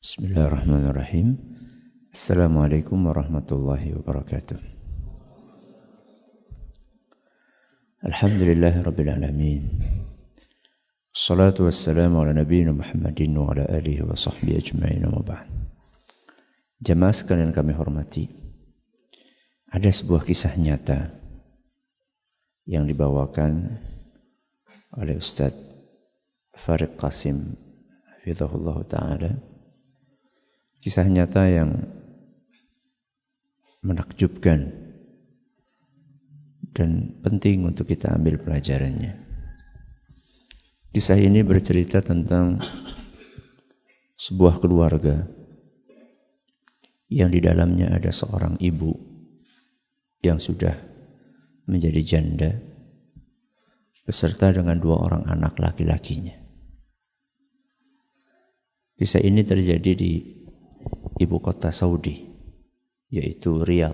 Bismillahirrahmanirrahim. Assalamualaikum warahmatullahi wabarakatuh. Alhamdulillahi rabbil alamin. Assalatu wassalamu ala nabiyyina Muhammadin wa ala alihi wa sahbihi ajma'in wa ba'd. Jamaah sekalian kami hormati, ada sebuah kisah nyata yang dibawakan oleh Ustaz Farid Qasim hafizahullah ta'ala. Kisah nyata yang menakjubkan dan penting untuk kita ambil pelajarannya. Kisah ini bercerita tentang sebuah keluarga yang di dalamnya ada seorang ibu yang sudah menjadi janda beserta dengan 2 orang anak laki-lakinya. Kisah ini terjadi di ibu kota Saudi, yaitu Riyadh.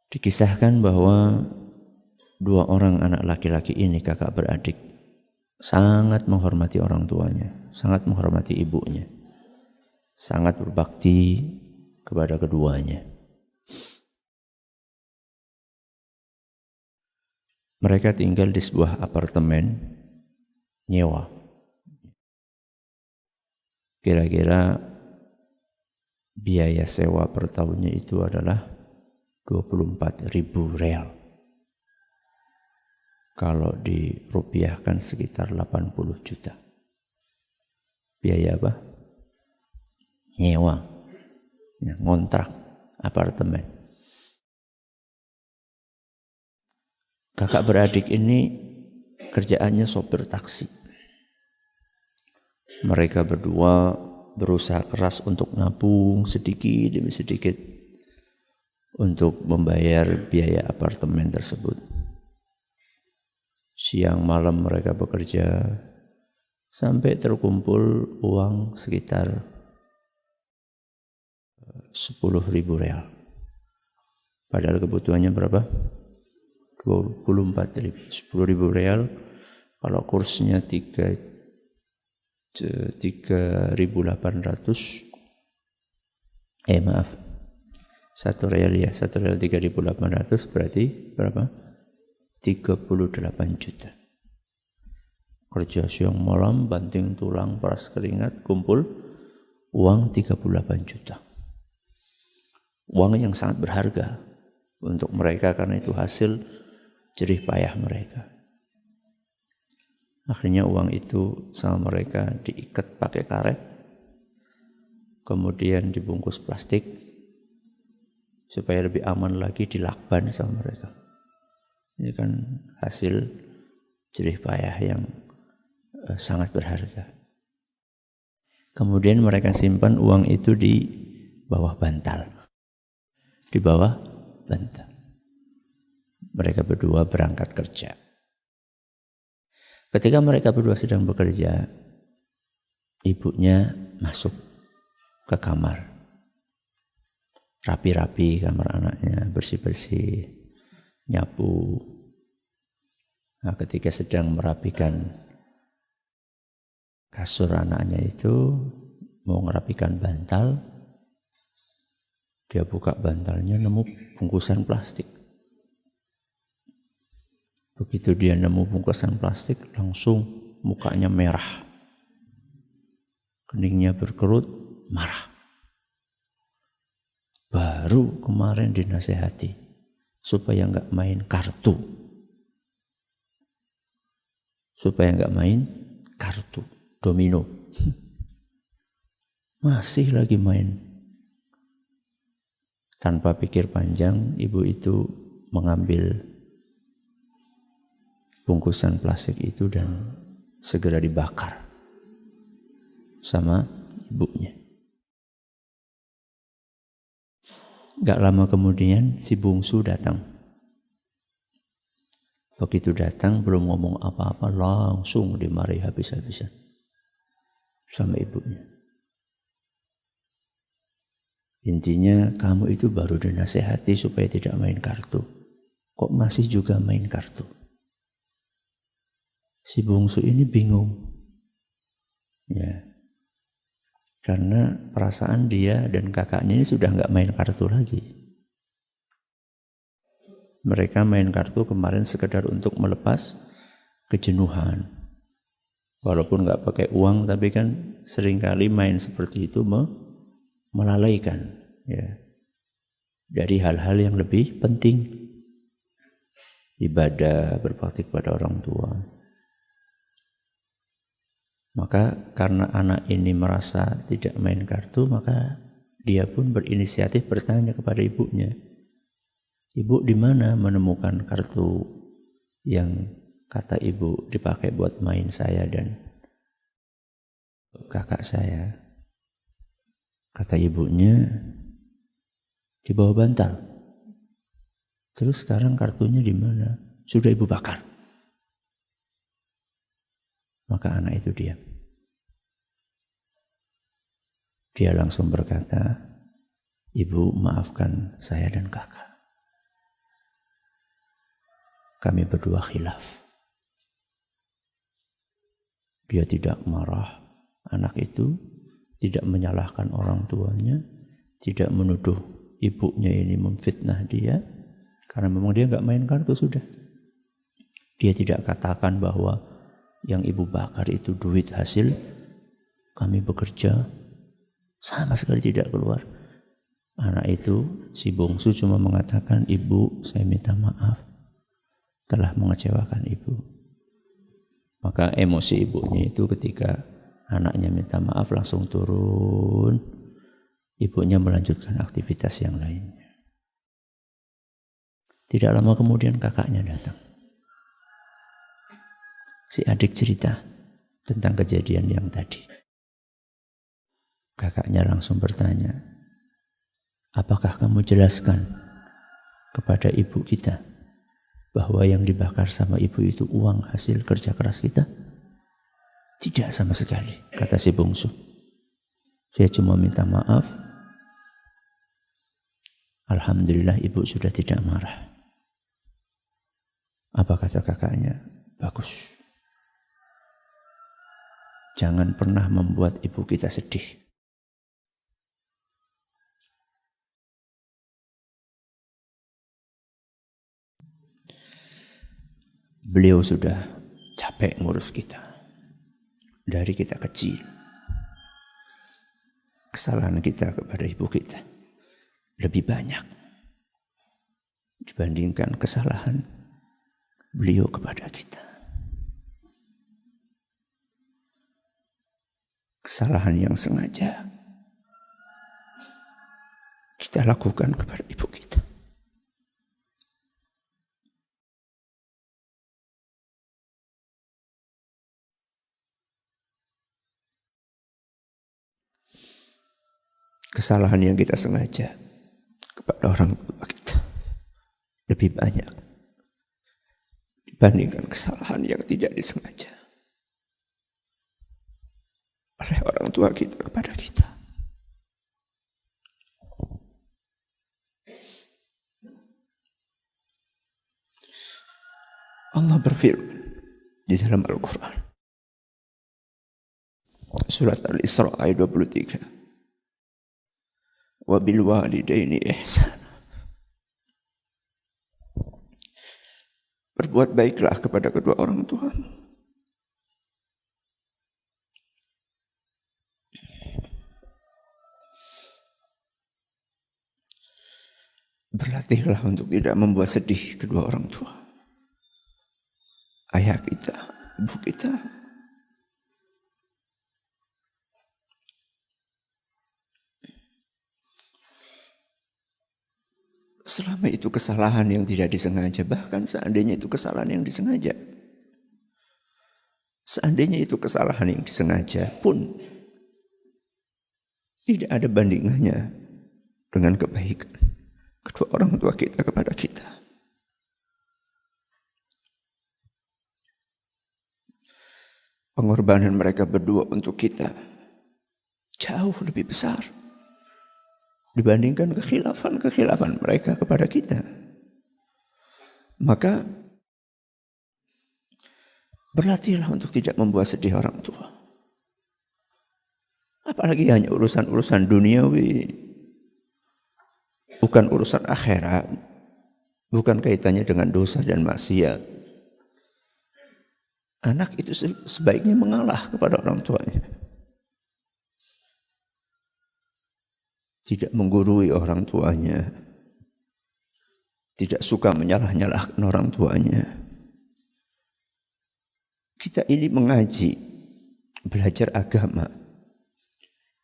Dikisahkan bahwa 2 orang anak laki-laki ini, kakak beradik, sangat menghormati orang tuanya, sangat menghormati ibunya, sangat berbakti kepada keduanya. Mereka tinggal di sebuah apartemen nyewa. Kira-kira biaya sewa per tahunnya itu adalah 24.000 real. Kalau dirupiahkan sekitar 80 juta. Biaya apa? Nyewa. Ya, ngontrak apartemen. Kakak beradik ini kerjaannya sopir taksi. Mereka berdua berusaha keras untuk nabung sedikit demi sedikit untuk membayar biaya apartemen tersebut. Siang malam mereka bekerja sampai terkumpul uang sekitar 10.000 real. Padahal kebutuhannya berapa? 24.000. 10.000 real kalau kursnya 3.800, maaf, 1 real ya, 1 real 3.800 berarti berapa? 38 juta. Kerja siang malam, banting tulang, peras keringat, kumpul uang 38 juta. Uang yang sangat berharga untuk mereka karena itu hasil jerih payah mereka. Akhirnya uang itu sama mereka diikat pakai karet, kemudian dibungkus plastik, supaya lebih aman lagi dilakban sama mereka. Ini kan hasil jerih payah yang sangat berharga. Kemudian mereka simpan uang itu di bawah bantal. Di bawah bantal. Mereka berdua berangkat kerja. Ketika mereka berdua sedang bekerja, ibunya masuk ke kamar. Rapi-rapi kamar anaknya, bersih-bersih, nyapu. Nah, ketika sedang merapikan kasur anaknya itu, mau merapikan bantal, dia buka bantalnya nemu bungkusan plastik. Begitu dia nemu bungkusan plastik, langsung mukanya merah. Keningnya berkerut, marah. Baru kemarin dinasehati supaya enggak main kartu. Supaya enggak main kartu, domino. Masih lagi main. Tanpa pikir panjang, ibu itu mengambil bungkusan plastik itu dan segera dibakar sama ibunya. Gak lama kemudian si bungsu datang. Begitu datang belum ngomong apa-apa langsung dimarahi habis-habisan sama ibunya. Intinya kamu itu baru dinasehati supaya tidak main kartu. Kok masih juga main kartu? Si bungsu ini bingung. Ya. Karena perasaan dia dan kakaknya ini sudah nggak main kartu lagi. Mereka main kartu kemarin sekedar untuk melepas kejenuhan. Walaupun nggak pakai uang, tapi kan seringkali main seperti itu melalaikan ya, dari hal-hal yang lebih penting. Ibadah, berbakti kepada orang tua. Maka karena anak ini merasa tidak main kartu, maka dia pun berinisiatif bertanya kepada ibunya, "Ibu, di mana menemukan kartu yang kata ibu dipakai buat main saya dan kakak saya?" Kata ibunya, "Di bawah bantal." "Terus sekarang kartunya di mana?" "Sudah ibu bakar." Maka anak itu diam. Dia langsung berkata, "Ibu, maafkan saya dan kakak. Kami berdua khilaf." Dia tidak marah. Anak itu tidak menyalahkan orang tuanya, tidak menuduh ibunya ini memfitnah dia, karena memang dia nggak main kartu sudah. Dia tidak katakan bahwa yang ibu bakar itu duit hasil kami bekerja, sama sekali tidak keluar. Anak itu, si bungsu, cuma mengatakan, "Ibu, saya minta maaf telah mengecewakan ibu." Maka emosi ibunya itu ketika anaknya minta maaf langsung turun. Ibunya melanjutkan aktivitas yang lainnya. Tidak lama kemudian kakaknya datang. Si adik cerita tentang kejadian yang tadi. Kakaknya langsung bertanya, "Apakah kamu jelaskan kepada ibu kita bahwa yang dibakar sama ibu itu uang hasil kerja keras kita?" "Tidak sama sekali," kata si bungsu. "Saya cuma minta maaf. Alhamdulillah ibu sudah tidak marah." Apa kata kakaknya? "Bagus. Jangan pernah membuat ibu kita sedih." Beliau sudah capek ngurus kita. Dari kita kecil. Kesalahan kita kepada ibu kita lebih banyak dibandingkan kesalahan beliau kepada kita. Kesalahan yang sengaja kita lakukan kepada ibu kita. Kesalahan yang kita sengaja kepada orang tua kita lebih banyak dibandingkan kesalahan yang tidak disengaja oleh orang tua kita kepada kita. Allah berfirman di dalam Al-Quran, surat Al-Isra ayat 23, "Wa bil walidaini ihsana." Berbuat baiklah kepada kedua orang tua. Berlatihlah untuk tidak membuat sedih kedua orang tua. Ayah kita, ibu kita. Selama itu kesalahan yang tidak disengaja, bahkan seandainya itu kesalahan yang disengaja. Seandainya itu kesalahan yang disengaja pun tidak ada bandingannya dengan kebaikan kedua orang tua kita kepada kita. Pengorbanan mereka berdua untuk kita jauh lebih besar dibandingkan kekhilafan mereka kepada kita. Maka berlatihlah untuk tidak membuat sedih orang tua. Apalagi hanya urusan-urusan duniawi. Bukan urusan akhirat. Bukan kaitannya dengan dosa dan maksiat. Anak itu sebaiknya mengalah kepada orang tuanya. Tidak menggurui orang tuanya. Tidak suka menyalah-nyalahkan orang tuanya. Kita ini mengaji, belajar agama.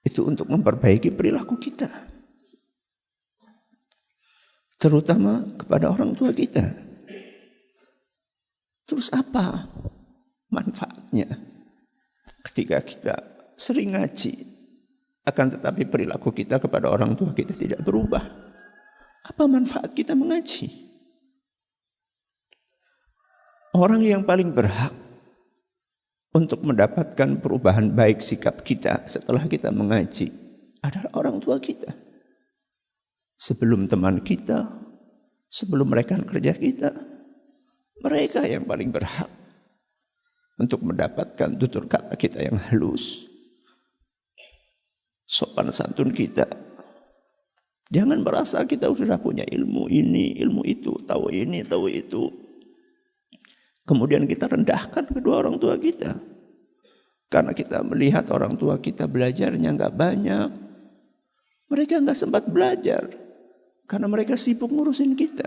Itu untuk memperbaiki perilaku kita. Terutama kepada orang tua kita. Terus apa manfaatnya ketika kita sering ngaji, akan tetapi perilaku kita kepada orang tua kita tidak berubah? Apa manfaat kita mengaji? Orang yang paling berhak untuk mendapatkan perubahan baik sikap kita setelah kita mengaji adalah orang tua kita. Sebelum teman kita, sebelum rekan kerja kita, mereka yang paling berhak untuk mendapatkan tutur kata kita yang halus, sopan santun kita. Jangan merasa kita sudah punya ilmu ini, ilmu itu, tahu ini, tahu itu. Kemudian kita rendahkan kedua orang tua kita. Karena kita melihat orang tua kita belajarnya nggak banyak. Mereka nggak sempat belajar. Karena mereka sibuk ngurusin kita.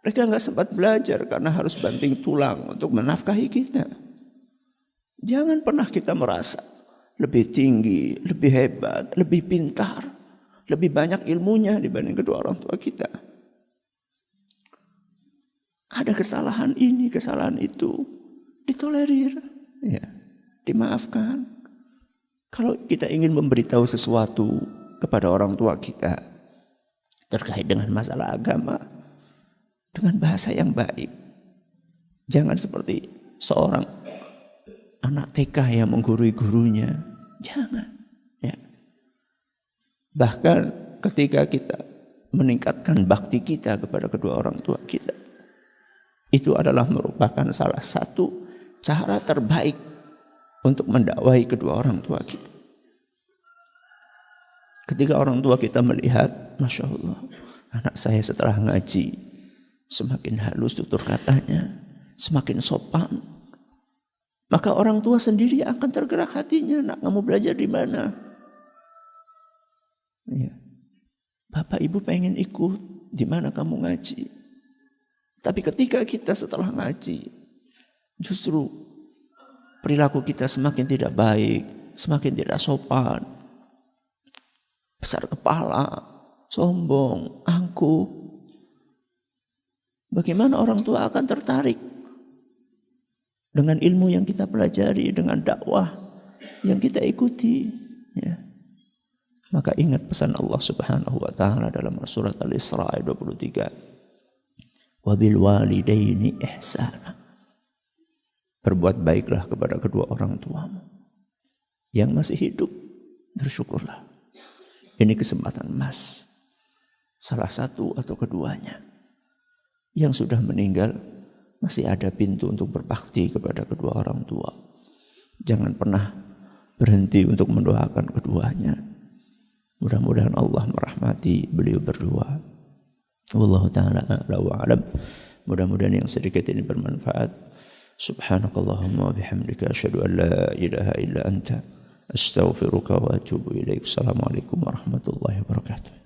Mereka nggak sempat belajar karena harus banting tulang untuk menafkahi kita. Jangan pernah kita merasa lebih tinggi, lebih hebat, lebih pintar, lebih banyak ilmunya dibanding kedua orang tua kita. Ada kesalahan ini, kesalahan itu, ditolerir, ya, dimaafkan. Kalau kita ingin memberitahu sesuatu kepada orang tua kita terkait dengan masalah agama, dengan bahasa yang baik. Jangan seperti seorang anak TK yang menggurui gurunya. Jangan. Ya. Bahkan ketika kita meningkatkan bakti kita kepada kedua orang tua kita, itu adalah merupakan salah satu cara terbaik untuk mendakwahi kedua orang tua kita. Ketika orang tua kita melihat, Masya Allah, anak saya setelah ngaji, semakin halus tutur katanya, semakin sopan. Maka orang tua sendiri akan tergerak hatinya. Nak, kamu belajar di mana? Ya. Bapak ibu pengen ikut, di mana kamu ngaji? Tapi ketika kita setelah ngaji, justru perilaku kita semakin tidak baik, semakin tidak sopan, besar kepala, sombong, angkuh. Bagaimana orang tua akan tertarik dengan ilmu yang kita pelajari, dengan dakwah yang kita ikuti, ya. Maka ingat pesan Allah Subhanahu wa taala dalam surat Al-Isra ayat 23. Wabil walidaini ihsana. Berbuat baiklah kepada kedua orang tuamu. Yang masih hidup, bersyukurlah. Ini kesempatan emas. Salah satu atau keduanya. Yang sudah meninggal, masih ada pintu untuk berbakti kepada kedua orang tua. Jangan pernah berhenti untuk mendoakan keduanya. Mudah-mudahan Allah merahmati beliau berdua. Wallahu ta'ala a'la wa a'lam. Mudah-mudahan yang sedikit ini bermanfaat. Subhanakallahumma wa bihamdika asyhadu an la ilaha illa anta astaghfiruka wa atubu ilaik. Assalamualaikum warahmatullahi wabarakatuh.